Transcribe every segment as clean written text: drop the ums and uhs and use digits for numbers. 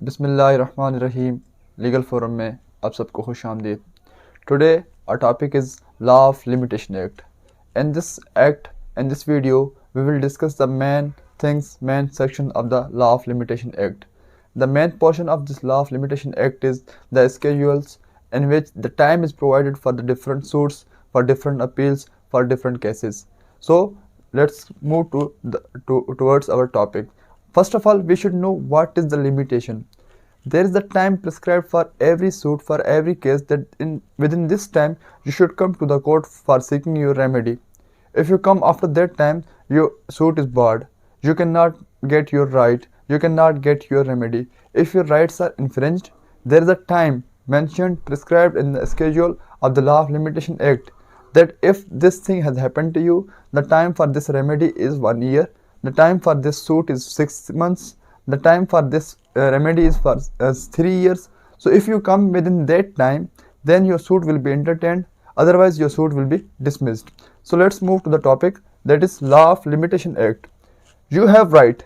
बिस्मिल्लाहिर्रहमानिर्रहीम legal forum में आप सबको खुश आमदीद। Today our topic is Law of Limitation Act. In this video, we will discuss the main section of the Law of Limitation Act. The main portion of this Law of Limitation Act is the schedules in which the time is provided for the different suits, for different appeals, for different cases. So let's move towards our topic. First of all, we should know what is the limitation. There is the time prescribed for every suit, for every case, that within this time you should come to the court for seeking your remedy. If you come after that time, your suit is barred. You cannot get your right, you cannot get your remedy. If your rights are infringed, there is a time mentioned, prescribed in the schedule of the Law of Limitation Act, that if this thing has happened to you, the time for this remedy is 1 year, the time for this suit is 6 months, the time for this remedy is for 3 years. So if you come within that time, then your suit will be entertained, otherwise your suit will be dismissed. So let's move to the topic, that is Law of Limitation Act. You have right,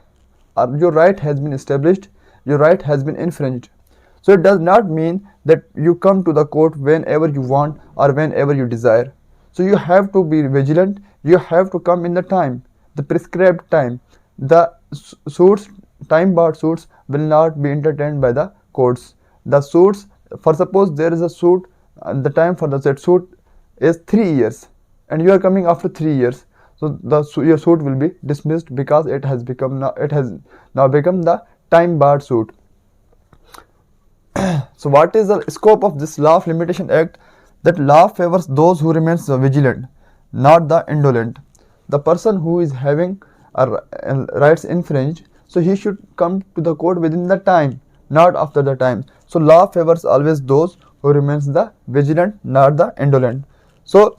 your right has been established, your right has been infringed. So it does not mean that you come to the court whenever you want or whenever you desire. So you have to be vigilant, you have to come in the time, the prescribed time. The suits, time-barred suits, will not be entertained by the courts. The suits, for suppose there is a suit, and the time for the said suit is 3 years, and you are coming after 3 years. So your suit will be dismissed because it has now become the time-barred suit. So what is the scope of this Law of Limitation Act? That law favors those who remains vigilant, not the indolent. The person who is having rights infringed, so he should come to the court within the time, not after the time. So law favors always those who remains the vigilant, not the indolent. So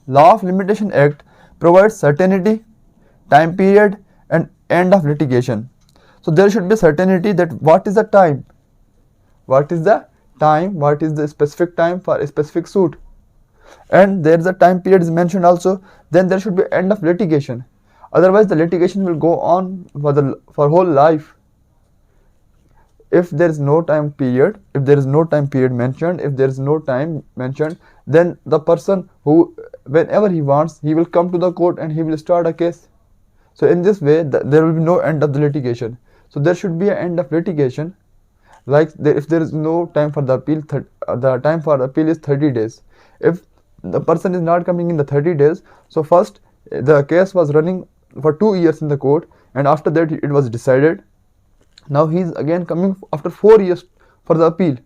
Law of Limitation Act provides certainty, time period, and end of litigation. So there should be certainty that what is the time, what is the specific time for a specific suit, and there is a time period is mentioned also. Then there should be end of litigation, otherwise the litigation will go on for whole life. If there is no time period, mentioned, then the person who, whenever he wants, he will come to the court and he will start a case. So in this way there will be no end of the litigation. So there should be an end of litigation. Like if there is no time for the appeal, the time for the appeal is 30 days. If the person is not coming in the 30 days, so first the case was running for 2 years in the court, and after that it was decided. Now he is again coming after 4 years for the appeal.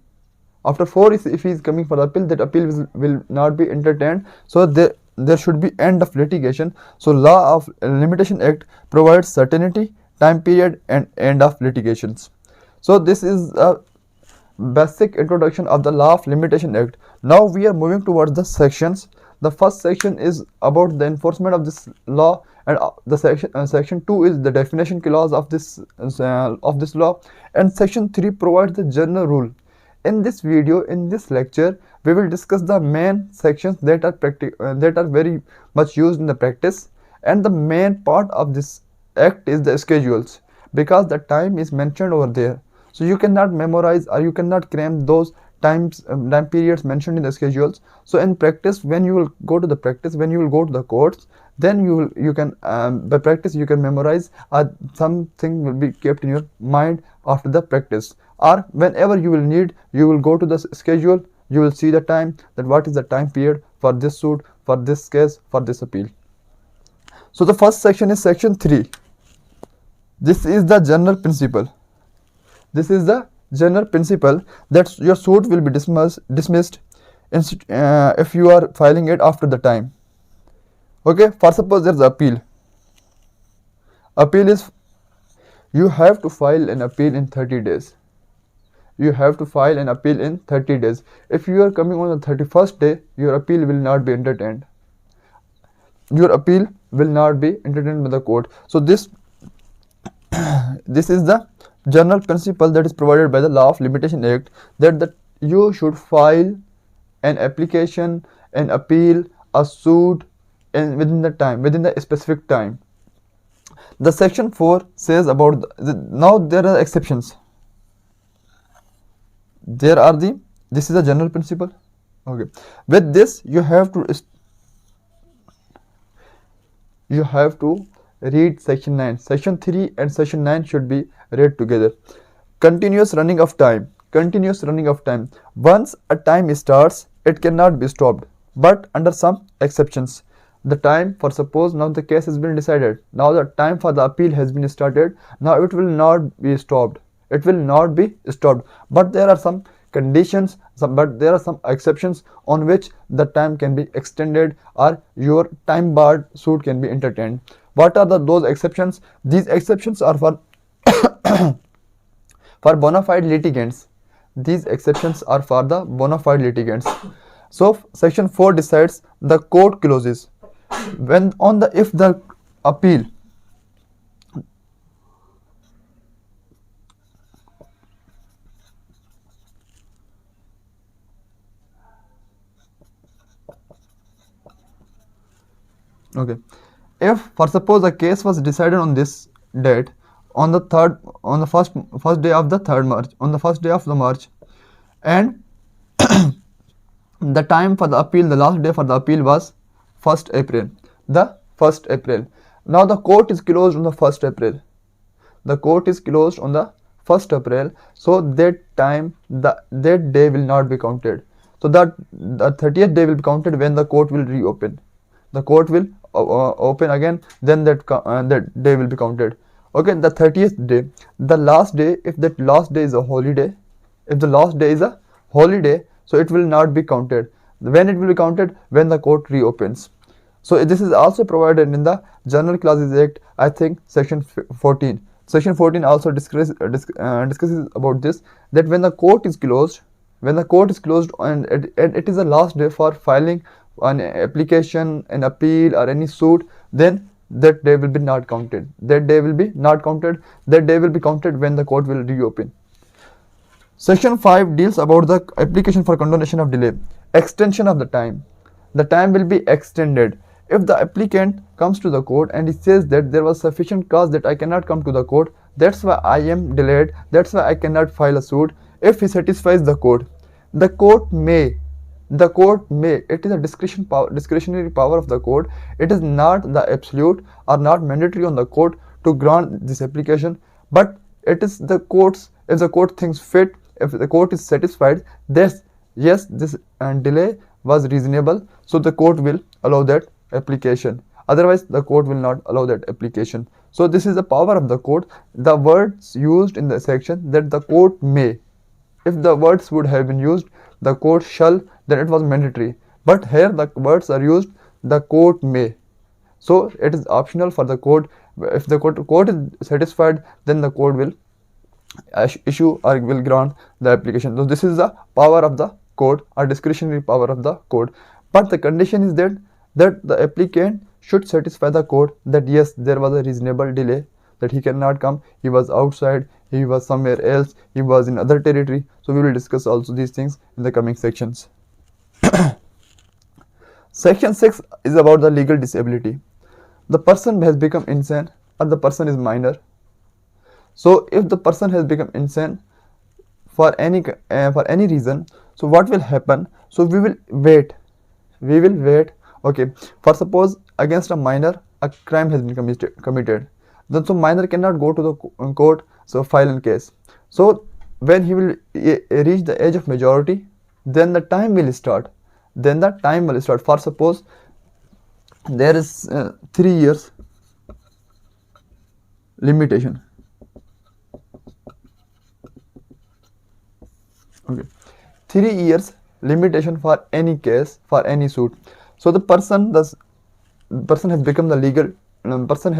After 4 years, if he is coming for the appeal, that appeal will not be entertained. So there should be end of litigation. So Law of Limitation Act provides certainty, time period, and end of litigations. So this is a basic introduction of the Law of Limitation Act. Now we are moving towards the sections. The first section is about the enforcement of this law, and the section 2 is the definition clause of this law, and section 3 provides the general rule. In this video, in this lecture, we will discuss the main sections that are very much used in the practice, and the main part of this act is the schedules, because the time is mentioned over there. So you cannot memorize or you cannot cram those time periods mentioned in the schedules. So in practice, when you will go to the courts, then you can by practice you can memorize, something will be kept in your mind after the practice, or whenever you will need, you will go to the schedule, you will see the time, that what is the time period for this suit, for this case, for this appeal. So the first section is section 3. This is the general principle. That your suit will be dismissed if you are filing it after the time. Okay, for suppose there is appeal. Appeal is, you have to file an appeal in 30 days. If you are coming on the 31st day, your appeal will not be entertained. By the court. So this is the general principle that is provided by the Law of Limitation Act, that you should file an application, an appeal, a suit within the specific time. The section 4 says about now there are exceptions. this is a general principle. Okay, with this you have to read section 9. Section 3 and section 9 should be read together. Continuous running of time. Continuous running of time. Once a time starts, it cannot be stopped, but under some exceptions. The time, for suppose now the case has been decided, now the time for the appeal has been started, now it will not be stopped. It will not be stopped, but there are some conditions, but there are some exceptions on which the time can be extended or your time barred suit can be entertained. What are those exceptions? These exceptions are for for bona fide litigants. These exceptions are for the bona fide litigants. So section 4 decides the court closes when on the if the appeal okay, if for suppose a case was decided on this date on the first day of the third March, on the first day of the March, and the time for the appeal, the last day for the appeal was 1st April. The 1st April. Now the court is closed on the 1st April. The court is closed on the 1st April. So that time, that day will not be counted. So that the 30th day will be counted when the court will reopen. The court will open again. Then that day will be counted. Okay, the 30th day, the last day. If that last day is a holiday, if the last day is a holiday, so it will not be counted. When it will be counted? When the court reopens. So this is also provided in the General Clauses Act, I think section 14. Section 14 also discusses about this, that when the court is closed, and it is the last day for filing an application, an appeal or any suit, then that day will be not counted. That day will be not counted. That day will be counted when the court will reopen. Section 5 deals about the application for condonation of delay. Extension of the time. The time will be extended. If the applicant comes to the court and he says that there was sufficient cause that I cannot come to the court, that's why I am delayed, that's why I cannot file a suit. If he satisfies the court may, it is a discretionary power of the court. It is not the absolute or not mandatory on the court to grant this application, but it is the court's, if the court thinks fit, if the court is satisfied, yes, this delay was reasonable, so the court will allow that application. Otherwise, the court will not allow that application. So this is the power of the court. The words used in the section that the court may. If the words would have been used, the court shall, then it was mandatory. But here the words are used, the court may. So it is optional for the court. If the court is satisfied, then the court will issue or will grant the application. So this is the power of the court or discretionary power of the court. But the condition is that the applicant should satisfy the court that yes, there was a reasonable delay, that he cannot come, he was outside, he was somewhere else, he was in other territory. So we will discuss also these things in the coming sections. Section 6 is about the legal disability. The person has become insane or the person is minor. So if the person has become insane for any reason, so what will happen? So we will wait. Okay, for suppose against a minor a crime has been committed, then so minor cannot go to the court, so file a case. So when he will reach the age of majority, then the time will start. For suppose there is 3 years limitation. Okay, 3 years limitation for any case, for any suit. So the person has become the legal person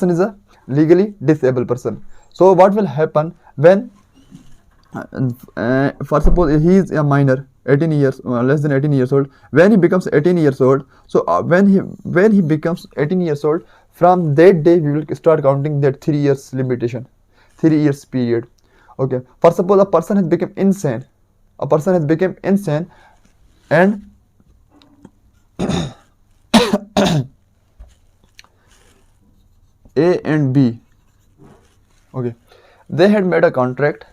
is a legally disabled person. So what will happen when for suppose he is a minor, 18 years less than 18 years old, when he becomes 18 years old, so when he becomes 18 years old, from that day we will start counting that 3 years limitation, 3 years period. Okay, for suppose a person has become insane, and A and B, okay, they had made a contract,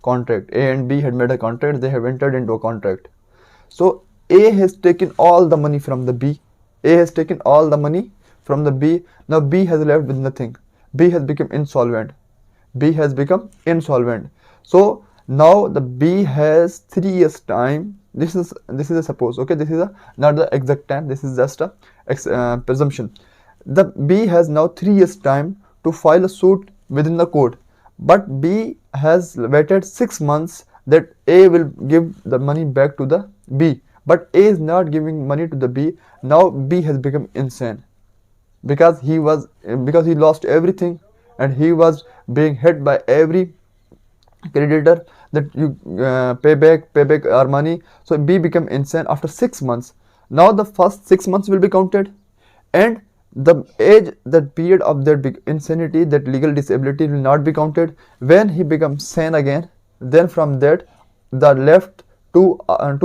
contract. A and B had made a contract. They have entered into a contract. So A has taken all the money from the B. A has taken all the money from the B. Now B has left with nothing. B has become insolvent. B has become insolvent. So now the B has 3 years time. This is a suppose. Okay, this is not the exact time. This is just a presumption. The B has now 3 years time to file a suit within the court, but B has waited 6 months that A will give the money back to the B, but A is not giving money to the B. Now B has become insane because he lost everything, and he was being hit by every creditor that you pay back our money. So B become insane after 6 months. Now the first 6 months will be counted, and the age, that period of that big insanity, that legal disability will not be counted. When he becomes sane again, then from that the left 2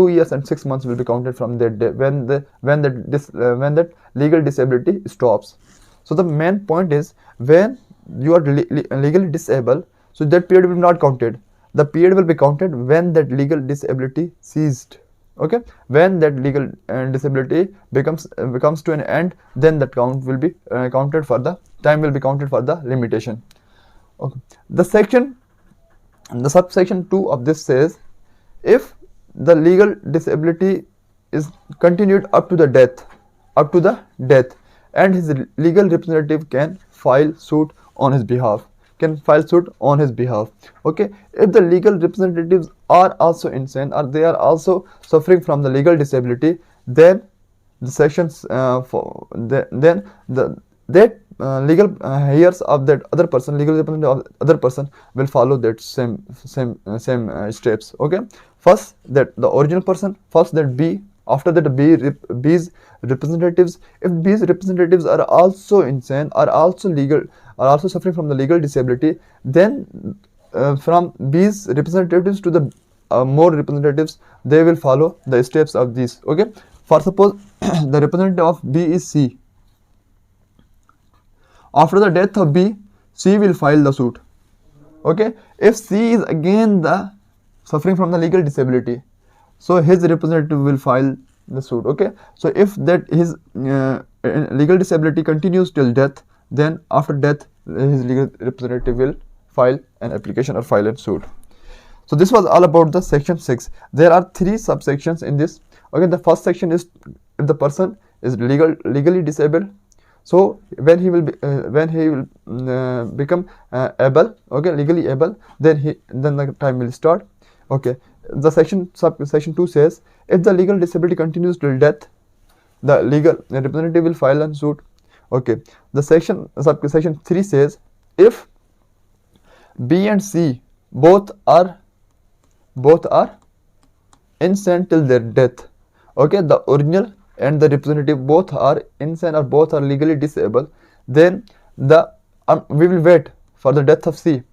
years and 6 months will be counted from that day when that legal disability stops. So the main point is, when you are legally disabled, so that period will not counted. The period will be counted when that legal disability ceased. Okay, when that legal disability becomes to an end, then that count will be counted for the time will be counted for the limitation. Okay, the subsection 2 of this says, if the legal disability is continued up to the death, and his legal representative can file suit on his behalf. Okay, if the legal representatives are also insane, or they are also suffering from the legal disability, then the sections legal heirs of that other person, legal representative of other person, will follow that same steps. Okay, first that the original person, first that B, after that B's representatives. If B's representatives are also insane, are also suffering from the legal disability, then from B's representatives to the more representatives, they will follow the steps of these. Okay, for suppose the representative of B is C. After the death of B, C will file the suit. Okay, if C is again the suffering from the legal disability, so his representative will file the suit. Okay, so if that his legal disability continues till death, then after death his legal representative will file an application or file a suit. So this was all about the section 6. There are 3 subsections in this. Okay, the first section is if the person is legally disabled. So when he will become able, okay, legally able, then the time will start. Okay, the section 2 says, if the legal disability continues till death, the legal representative will file a suit. Okay, the section 3 says, if B and C both are insane till their death, okay, the original and the representative both are insane or both are legally disabled, then we will wait for the death of C.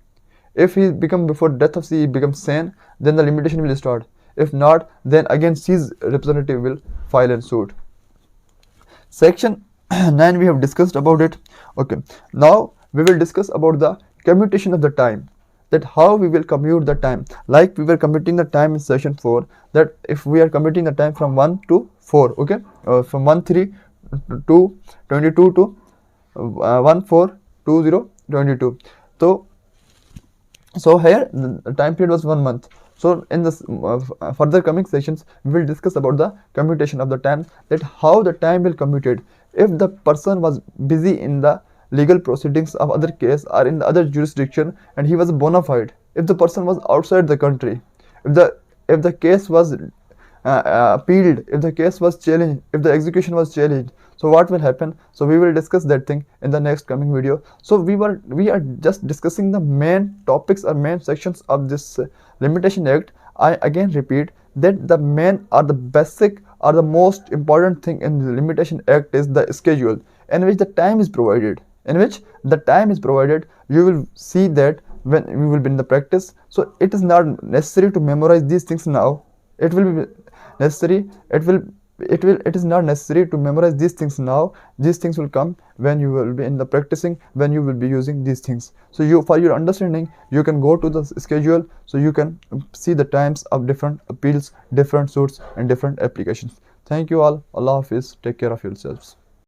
If before death of C he becomes sane, then the limitation will start. If not, then again C's representative will file a suit. Section 9 we have discussed about it. Okay, now we will discuss about the commutation of the time, that how we will commute the time. Like we were commuting the time in session 4, that if we are commuting the time from 1 to 4, okay, from 1/3 to 22 to 1/4/2022. So here the time period was 1 month. So in this further coming sessions, we will discuss about the commutation of the time, that how the time will commuted. If the person was busy in the legal proceedings of other case or in the other jurisdiction, and he was bona fide, if the person was outside the country, if the case was appealed, if the case was challenged, if the execution was challenged, so what will happen? So we will discuss that thing in the next coming video. So we are just discussing the main topics or main sections of this limitation act. I again repeat that the main or the basic or the most important thing in the limitation act is the schedule, in which the time is provided. You will see that when we will be in the practice. So it is not necessary to memorize these things now. It will be necessary. It will it is not necessary to memorize these things now. These things will come when you will be in the practicing, when you will be using these things. So you, for your understanding, you can go to the schedule, so you can see the times of different appeals, different suits and different applications. Thank you all. Allah Hafiz. Take care of yourselves.